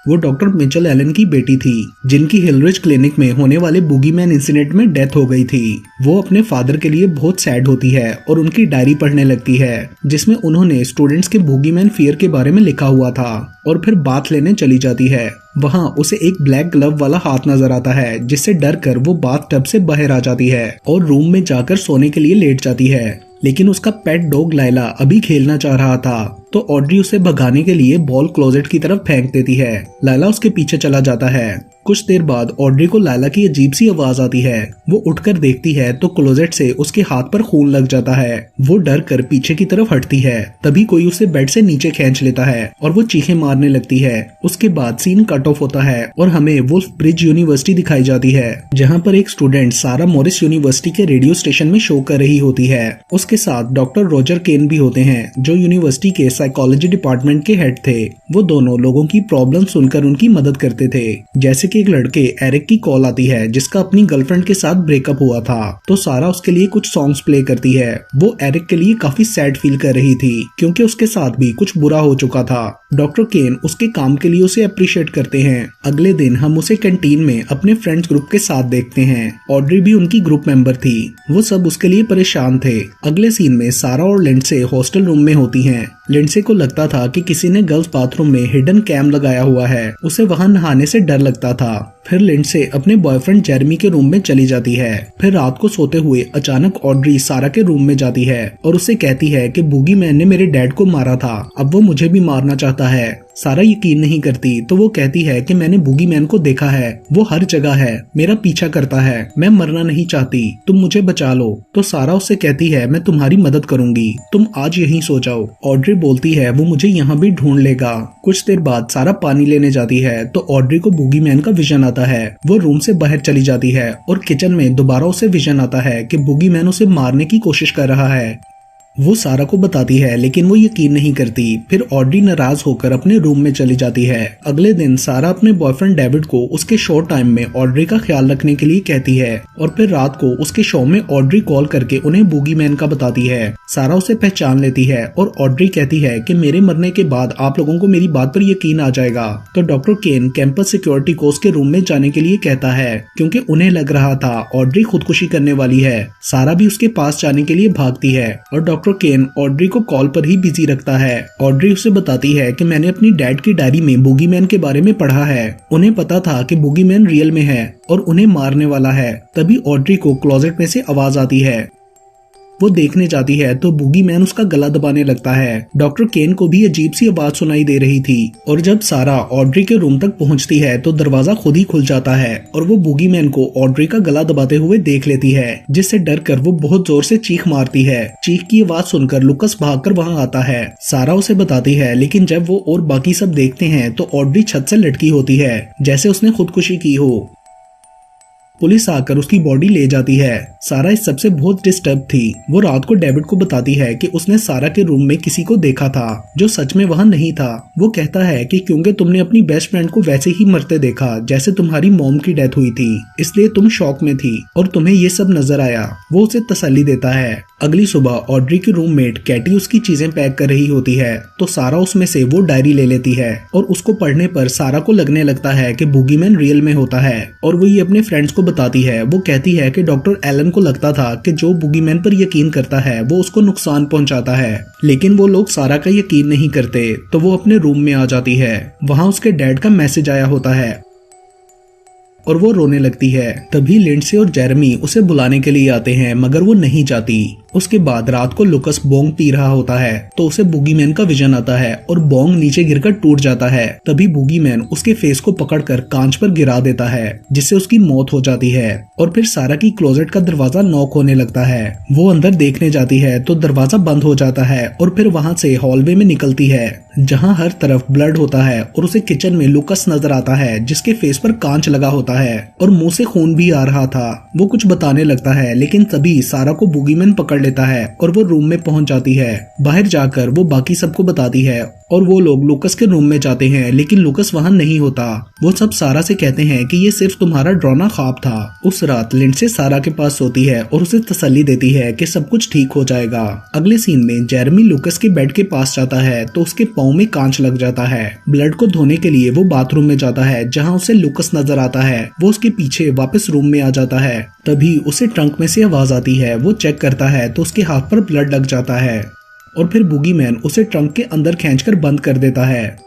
वो doctor Mitchell Elon की बेटी थी, जिनकी हिलरिच क्लिनिक में होने वाले बूगीमैन इंसिडेंट में डेथ हो गई थी। वो अपने फादर के लिए बहुत सैड होती है और उनकी डायरी पढ़ने लगती है, जिसमें उन्होंने स्टूडेंट्स के बूगीमैन फियर के बारे में लिखा हुआ था। और फिर बाथ लेने चली जाती है। वहाँ उसे एक ब्लैक ग्लव वाला हाथ नजर आता है, जिससे डर कर वो बाथ टब से बाहर आ जाती है और रूम में जाकर सोने के लिए लेट जाती है। लेकिन उसका पेट डॉग लाइला अभी खेलना चाह रहा था, तो ऑड्री उसे भगाने के लिए बॉल क्लोजेट की तरफ फेंक देती है। लाइला उसके पीछे चला जाता है। कुछ देर बाद ऑड्री को लाइला की अजीब सी आवाज आती है। वो उठकर देखती है तो क्लोजेट से उसके हाथ पर खून लग जाता है। वो डर कर पीछे की तरफ हटती है। तभी कोई उसे बेड से नीचे खींच लेता है और वो चीखें मारने लगती है। उसके बाद सीन कट ऑफ होता है और हमें वुल्फ ब्रिज यूनिवर्सिटी दिखाई जाती है, जहाँ पर एक स्टूडेंट सारा मॉरिस यूनिवर्सिटी के रेडियो स्टेशन में शो कर रही होती है। उसके साथ डॉक्टर रॉजर केन भी होते हैं, जो यूनिवर्सिटी के साइकोलॉजी डिपार्टमेंट के हेड थे। वो दोनों लोगों की प्रॉब्लम सुनकर उनकी मदद करते थे। जैसे कि एक लड़के एरिक की कॉल आती है, जिसका अपनी गर्लफ्रेंड के साथ ब्रेकअप हुआ था, तो सारा उसके लिए कुछ सॉन्ग्स प्ले करती है। वो एरिक के लिए काफी सैड फील कर रही थी, क्योंकि उसके साथ भी कुछ बुरा हो चुका था। डॉक्टर केन उसके काम के लिए उसे अप्रिशिएट करते हैं। अगले दिन हम उसे कैंटीन में अपने फ्रेंड्स ग्रुप के साथ देखते हैं। ऑड्री भी उनकी ग्रुप मेंबर थी। वो सब उसके लिए परेशान थे। अगले सीन में सारा और लिंडसे हॉस्टल रूम में होती हैं। लिंडसे को लगता था कि किसी ने गर्ल्स बाथरूम में हिडन कैम लगाया हुआ है। उसे वहां नहाने से डर लगता था। फिर लिंडसे अपने बॉयफ्रेंड जेरेमी के रूम में चली जाती है। फिर रात को सोते हुए अचानक ऑड्री सारा के रूम में जाती है और उससे कहती है कि बूगीमैन ने मेरे डैड को मारा था, अब वो मुझे भी मारना चाहता है। सारा यकीन नहीं करती, तो वो कहती है कि मैंने बूगीमैन को देखा है, वो हर जगह है, मेरा पीछा करता है, मैं मरना नहीं चाहती, तुम मुझे बचा लो। तो सारा उससे कहती है मैं तुम्हारी मदद करूंगी, तुम आज यहीं सो जाओ। ऑड्री बोलती है वो मुझे यहाँ भी ढूंढ लेगा। कुछ देर बाद सारा पानी लेने जाती है तो ऑड्री को बूगीमैन का विजन आता है। वो रूम से बाहर चली जाती है और किचन में दोबारा उसे विजन आता है कि बूगीमैन उसे मारने की कोशिश कर रहा है। वो सारा को बताती है, लेकिन वो यकीन नहीं करती। फिर ऑड्री नाराज होकर अपने रूम में चली जाती है। अगले दिन सारा अपने बॉयफ्रेंड डेविड को उसके शो टाइम में ऑड्री का ख्याल रखने के लिए कहती है और फिर रात को उसके शो में ऑड्री कॉल करके उन्हें बूगीमैन का बताती है। सारा उसे पहचान लेती है और ऑड्री कहती है कि मेरे मरने के बाद आप लोगों को मेरी बात पर यकीन आ जाएगा। तो डॉक्टर केन कैंपस सिक्योरिटी को उसके रूम में जाने के लिए कहता है, क्योंकि उन्हें लग रहा था ऑड्री खुदकुशी करने वाली है। सारा भी उसके पास जाने के लिए भागती है और डॉक्टर केन ऑड्री को कॉल पर ही बिजी रखता है। ऑड्री उसे बताती है कि मैंने अपनी डैड की डायरी में बूगीमैन के बारे में पढ़ा है। उन्हें पता था कि बूगीमैन रियल में है और उन्हें मारने वाला है। तभी ऑड्री को क्लोजेट में से आवाज आती है। वो देखने जाती है तो बूगीमैन उसका गला दबाने लगता है। डॉक्टर केन को भी अजीब सी आवाज सुनाई दे रही थी और जब सारा ऑड्री के रूम तक पहुंचती है तो दरवाजा खुद ही खुल जाता है और वो बूगीमैन को ऑड्री का गला दबाते हुए देख लेती है, जिससे डर कर वो बहुत जोर से चीख मारती है। चीख की आवाज सुनकर लुकस भागकर वहां आता है। सारा उसे बताती है, लेकिन जब वो और बाकी सब देखते हैं तो ऑड्री छत से लटकी होती है, जैसे उसने खुदकुशी की हो। पुलिस आकर उसकी बॉडी ले जाती है। सारा इस सबसे बहुत डिस्टर्ब थी। वो रात को डेविड को बताती है कि उसने सारा के रूम में किसी को देखा था जो सच में वहां नहीं था। वो कहता है कि क्योंकि तुमने अपनी बेस्ट फ्रेंड को वैसे ही मरते देखा जैसे तुम्हारी मॉम की डेथ हुई थी, इसलिए तुम शॉक में थी और तुम्हें ये सब नजर आया। वो उसे तसल्ली देता है। अगली सुबह ऑड्री की रूममेट कैटी उसकी चीजें पैक कर रही होती है तो सारा उसमें से वो डायरी ले लेती है और उसको पढ़ने पर सारा को लगने लगता है कि बूगीमैन रियल में होता है और वो ये अपने फ्रेंड्स को बताती है। वो कहती है कि डॉक्टर एलन को लगता था कि जो बूगीमैन पर यकीन करता है वो उसको नुकसान पहुंचाता है, लेकिन वो लोग सारा का यकीन नहीं करते। तो वो अपने रूम में आ जाती है। वहाँ उसके डैड का मैसेज आया होता है और वो रोने लगती है। तभी लिंडसे और जेरेमी उसे बुलाने के लिए आते हैं, मगर वो नहीं जाती। उसके बाद रात को लुकस बोंग पी रहा होता है तो उसे बूगीमैन का विजन आता है और बोंग नीचे गिरकर टूट जाता है। तभी बूगीमैन उसके फेस को पकड़कर कांच पर गिरा देता है, जिससे उसकी मौत हो जाती है। और फिर सारा की क्लोजेट का दरवाजा नॉक होने लगता है। वो अंदर देखने जाती है तो दरवाजा बंद हो जाता है और फिर वहाँ से हॉलवे में निकलती है, जहाँ हर तरफ ब्लड होता है और उसे किचन में लुकस नजर आता है, जिसके फेस पर कांच लगा होता है और मुंह से खून भी आ रहा था। वो कुछ बताने लगता है, लेकिन तभी सारा को बूगीमैन पकड़ लेता है और वो रूम में पहुंच जाती है। बाहर जाकर वो बाकी सबको बताती है और वो लोग लूकस के रूम में जाते हैं, लेकिन लूकस वहाँ नहीं होता। वो सब सारा से कहते हैं कि ये सिर्फ तुम्हारा डरावना ख्वाब था। उस रात लिंडसे सारा के पास सोती है और उसे तसल्ली देती है कि सब कुछ ठीक हो जाएगा। अगले सीन में जेरेमी लूकस के बेड के पास जाता है तो उसके पाँव में कांच लग जाता है। ब्लड को धोने के लिए वो बाथरूम में जाता है जहाँ उसे लूकस नजर आता है। वो उसके पीछे वापस रूम में आ जाता है। तभी उसे ट्रंक में से आवाज आती है। वो चेक करता है तो उसके हाथ पर ब्लड लग जाता है और फिर बूगीमैन उसे ट्रंक के अंदर खींचकर बंद कर देता है।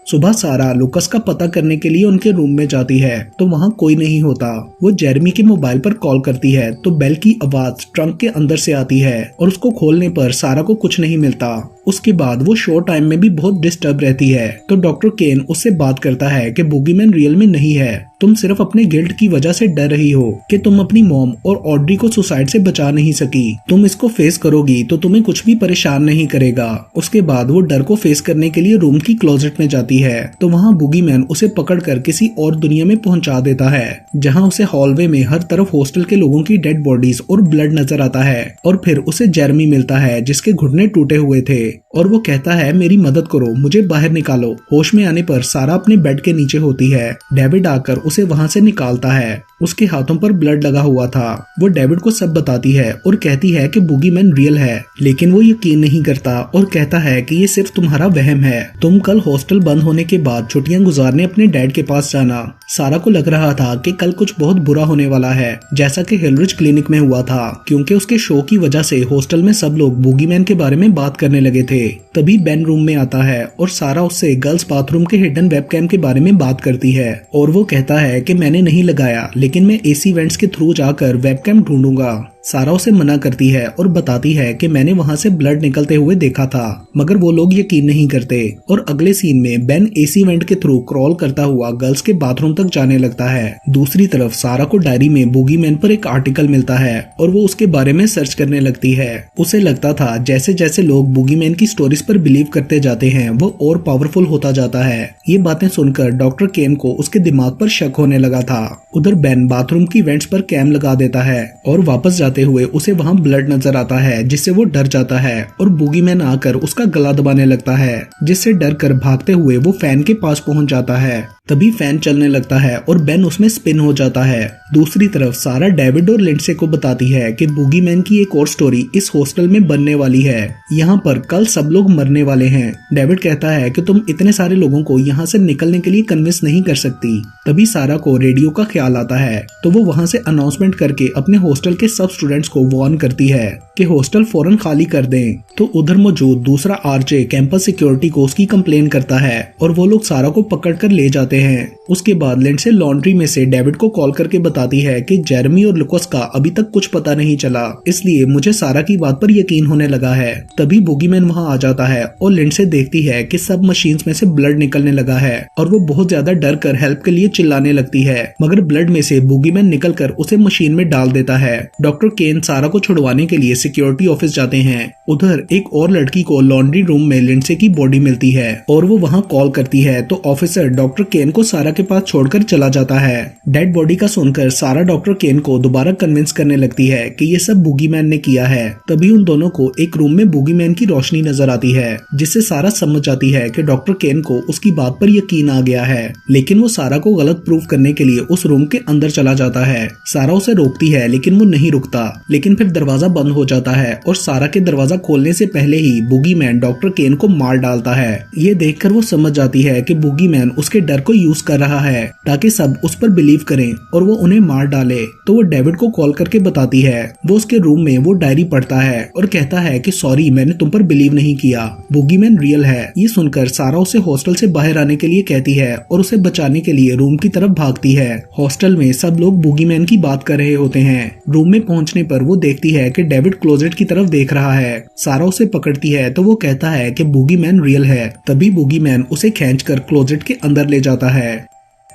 सुबह सारा लूकस का पता करने के लिए उनके रूम में जाती है तो वहाँ कोई नहीं होता। वो जेरेमी के मोबाइल पर कॉल करती है तो बेल की आवाज ट्रंक के अंदर से आती है और उसको खोलने पर सारा को कुछ नहीं मिलता। उसके बाद वो शो टाइम में भी बहुत डिस्टर्ब रहती है तो डॉक्टर केन उससे बात करता है कि बूगीमैन रियल में नहीं है, तुम सिर्फ अपने गिल्ट की वजह से डर रही हो कि तुम अपनी मॉम और ऑड्री को सुसाइड से बचा नहीं सकी। तुम इसको फेस करोगी तो तुम्हें कुछ भी परेशान नहीं करेगा। उसके बाद वो डर को फेस करने के लिए रूम की क्लोजेट में जाती है तो वहाँ बूगीमैन उसे पकड़कर किसी और दुनिया में पहुंचा देता है जहाँ उसे हॉलवे में हर तरफ हॉस्टल के लोगों की डेड बॉडीज और ब्लड नजर आता है। और फिर उसे जेरेमी मिलता है जिसके घुटने टूटे हुए थे और वो कहता है मेरी मदद करो, मुझे बाहर निकालो। होश में आने पर सारा अपने बेड के नीचे होती है। डेविड आकर उसे वहाँ से निकालता है। उसके हाथों पर ब्लड लगा हुआ था। वो डेविड को सब बताती है और कहती है कि बूगीमैन रियल है, लेकिन वो यकीन नहीं करता और कहता है कि ये सिर्फ तुम्हारा वहम है। तुम कल हॉस्टल बंद होने के बाद छुट्टियां गुजारने अपने डैड के पास जाना। सारा को लग रहा था कि कल कुछ बहुत बुरा होने वाला है, जैसा कि हिलरिच क्लिनिक में हुआ था, क्योंकि उसके शो की वजह से हॉस्टल में सब लोग बूगीमैन के बारे में बात करने लगे थे। तभी बेन रूम में आता है और सारा उससे गर्ल्स बाथरूम के हिडन वेबकैम के बारे में बात करती है और वो कहता है कि मैंने नहीं लगाया, लेकिन मैं एसी वेंट्स के थ्रू जाकर वेबकैम ढूंढूंगा। सारा उसे मना करती है और बताती है कि मैंने वहाँ से ब्लड निकलते हुए देखा था, मगर वो लोग यकीन नहीं करते। और अगले सीन में बेन एसी वेंट के थ्रू क्रॉल करता हुआ गर्ल्स के बाथरूम तक जाने लगता है। दूसरी तरफ सारा को डायरी में बूगीमैन पर एक आर्टिकल मिलता है और वो उसके बारे में सर्च करने लगती है। उसे लगता था जैसे जैसे लोग बूगीमैन की स्टोरीज पर बिलीव करते जाते हैं वो और पावरफुल होता जाता है। ये बातें सुनकर डॉक्टर केन को उसके दिमाग पर शक होने लगा था। उधर बेन बाथरूम की वेंट्स पर कैम लगा देता है और वापस जाते हुए उसे वहाँ ब्लड नजर आता है, जिससे वो डर जाता है और बूगीमैन आकर उसका गला दबाने लगता है, जिससे डर कर भागते हुए वो फैन के पास पहुँच जाता है। तभी फैन चलने लगता है और बेन उसमें स्पिन हो जाता है। दूसरी तरफ सारा डेविड और लिंडसे को बताती है कि बूगीमैन की एक और स्टोरी इस हॉस्टल में बनने वाली है। यहाँ पर कल सब लोग मरने वाले हैं। डेविड कहता है कि तुम इतने सारे लोगों को यहाँ से निकलने के लिए कन्विंस नहीं कर सकती। तभी सारा को रेडियो का ख्याल आता है तो वो वहाँ से अनाउंसमेंट करके अपने हॉस्टल के सब स्टूडेंट्स को वार्न करती है कि हॉस्टल फौरन खाली कर दें। तो उधर मौजूद दूसरा आरजे कैंपस सिक्योरिटी को उसकी कंप्लेन करता है और वो लोग सारा को पकड़ कर ले जाते हैं। उसके बाद लिंडसे लॉन्ड्री में से डेविड को कॉल करके बताती है कि जेरेमी और लूकस का अभी तक कुछ पता नहीं चला, इसलिए मुझे सारा की बात पर यकीन होने लगा है। तभी बूगीमैन वहाँ आ जाता है और लिंडसे देखती है कि सब मशीन्स में से ब्लड निकलने लगा है और वो बहुत ज्यादा डर कर हेल्प के लिए चिल्लाने लगती है, मगर ब्लड में से बूगीमैन निकल कर उसे मशीन में डाल देता है। डॉक्टर केन सारा को छुड़वाने के लिए सिक्योरिटी ऑफिस जाते हैं। उधर एक और लड़की को लॉन्ड्री रूम में लिंडसे की बॉडी मिलती है और वो वहाँ कॉल करती है तो ऑफिसर डॉक्टर केन को सारा के पास छोड़कर चला जाता है। डेड बॉडी का सुनकर सारा डॉक्टर केन को दोबारा कन्विंस करने लगती है कि ये सब बूगीमैन ने किया है। तभी उन दोनों को एक रूम में बूगीमैन की रोशनी नजर आती है, जिससे सारा समझ जाती है कि डॉक्टर केन को उसकी बात पर यकीन आ गया है, लेकिन वो सारा को गलत प्रूफ करने के लिए उस रूम के अंदर चला जाता है। सारा उसे रोकती है लेकिन वो नहीं रुकता, लेकिन फिर दरवाजा बंद हो जाता है और सारा के दरवाजा खोलने से पहले ही बूगीमैन डॉक्टर केन को मार डालता है। ये देखकर वो समझ जाती है कि बूगीमैन उसके डर को यूज कर रहा है ताकि सब उस पर बिलीव करें और वो उन्हें मार डाले। तो वो डेविड को कॉल करके बताती है। वो उसके रूम में वो डायरी पढ़ता है और कहता है कि सॉरी, मैंने तुम पर बिलीव नहीं किया, बूगीमैन रियल है। ये सुनकर सारा उसे हॉस्टल से बाहर आने के लिए कहती है और उसे बचाने के लिए रूम की तरफ भागती है। हॉस्टल में सब लोग बूगीमैन की बात कर रहे होते हैं। रूम में पहुंचने पर वो देखती है कि डेविड क्लोजेट की तरफ देख रहा है। सारा उसे पकड़ती है तो वो कहता है कि बूगीमैन रियल है। तभी बूगीमैन उसे खींचकर क्लोजेट के अंदर ले जाता है।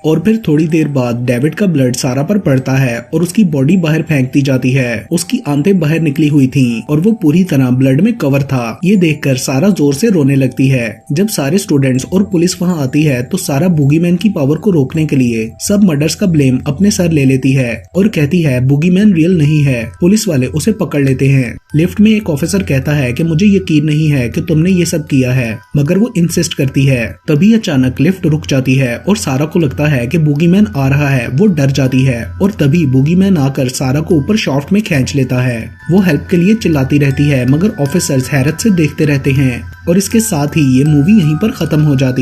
और फिर थोड़ी देर बाद डेविड का ब्लड सारा पर पड़ता है और उसकी बॉडी बाहर फेंक दी जाती है। उसकी आंतें बाहर निकली हुई थीं और वो पूरी तरह ब्लड में कवर था। ये देखकर सारा जोर से रोने लगती है। जब सारे स्टूडेंट्स और पुलिस वहाँ आती है तो सारा बूगीमैन की पावर को रोकने के लिए सब मर्डर्स का ब्लेम अपने सर ले लेती है और कहती है बूगीमैन रियल नहीं है। पुलिस वाले उसे पकड़ लेते हैं। लिफ्ट में एक ऑफिसर कहता है कि मुझे यकीन नहीं है कि तुमने ये सब किया है, मगर वो इंसिस्ट करती है। तभी अचानक लिफ्ट रुक जाती है और सारा को लगता है कि बूगीमैन आ रहा है। वो डर जाती है और तभी बूगीमैन आकर सारा को ऊपर शाफ्ट में खींच लेता है। वो हेल्प के लिए चिल्लाती रहती है मगर ऑफिसर्स हैरत से देखते रहते हैं और इसके साथ ही ये मूवी यहीं पर खत्म हो जाती है।